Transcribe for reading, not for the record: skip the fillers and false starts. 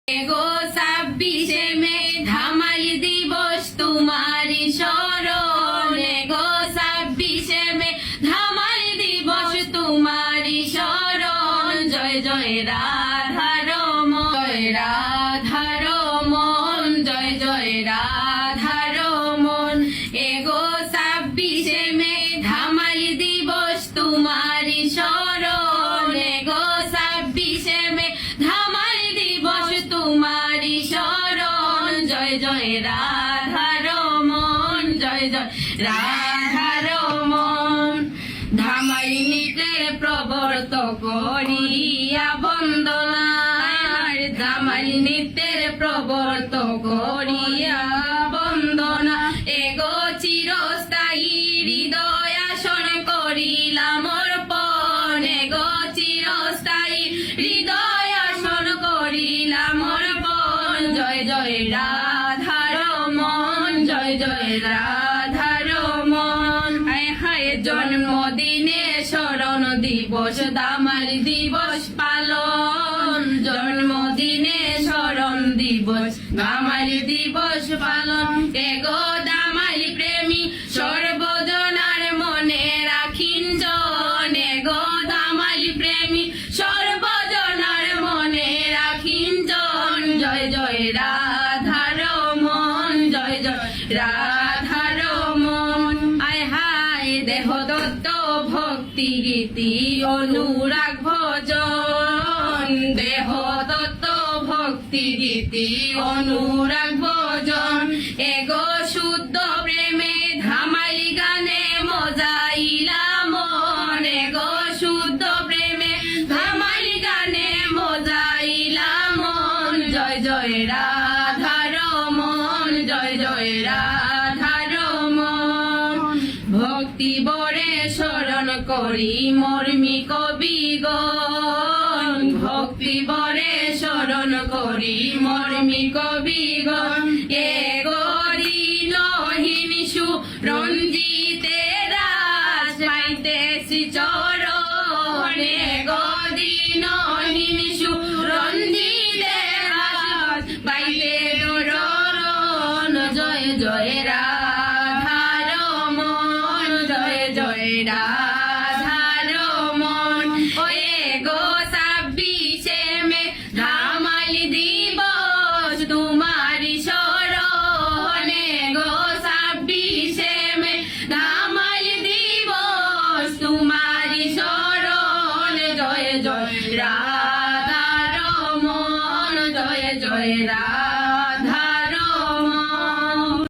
এগো 26শে মে ধামাই দিবস তোমারি স্মরণ, এগো 26শে মে ধামাই দিবস তোমারি স্মরণ। জয় জয় রাধারমণ, জয় রাধারমণ, জয় জয় রাধারমণ। এগো 26শে মে ধামাই দিবস তোমারি স্মরণ, এগো 26শে মে ধামাই দিবস তোমারি স্মরণ। জয় জয় রাধারমণ, জয় জয় রাধারমণ। ধামাই নৃত্যের প্রবর্তক করিয়া বন্দনা, ধামাই নৃত্যের প্রবর্তক করিয়া বন্দনা। এগো চিরস্থায়ী হৃদয় আসন করিলাম অর্পণ, এগো চিরস্থায়ী হৃদয় আসন করিলাম অর্পণ। জয় জয় রাধারমণ, জয় জয় রাধারমণ। হায় হায় জন্মদিনে স্মরণ দিবস ধামাই দিবস পালন, জন্মদিনে স্মরণ দিবস ধামাই দিবস পালন। এগো ধামাই প্রেমী সর্বজনার মনে রাখিন জন, এগো ধামাই প্রেমী সর্বজনার মনে রাখিন জন। জয় জয় রাধারমণ, জয় জয় রাধারমণ। আয় হায় দেহ দত্ত ভক্তি গীতি অনুরাগ ভজন, দেহ দত্ত ভক্তি গীতি অনুরাগ ভজন। এগো শুদ্ধ প্রেমে ধামাই গানে মজাইলা মন, এগো শুদ্ধ প্রেমে ধামাই গানে মজাইলা মন। জয় জয় রাধারমণ, জয় জয় রাধারমণ। ভক্তি বরে স্মরণ করি মর্মি কবিগণ, ভক্তি বরে স্মরণ করি মর্মি কবিগণ। এগো দীনহীন সুরঞ্জিতে রাজ পাইতেছি চরণ, এগো দীনহীন সুরঞ্জিতে রাজ পাইতে চরণ। জয় জয় রাধারমণ, জয় জয় রাধারমণ। ও এগো 26শে মে ধামাই দিবস তোমারি স্মরণ, এগো 26শে মে ধামাই দিবস তোমারি স্মরণ। জয় জয় রাধারমণ, জয় জয় রাধা।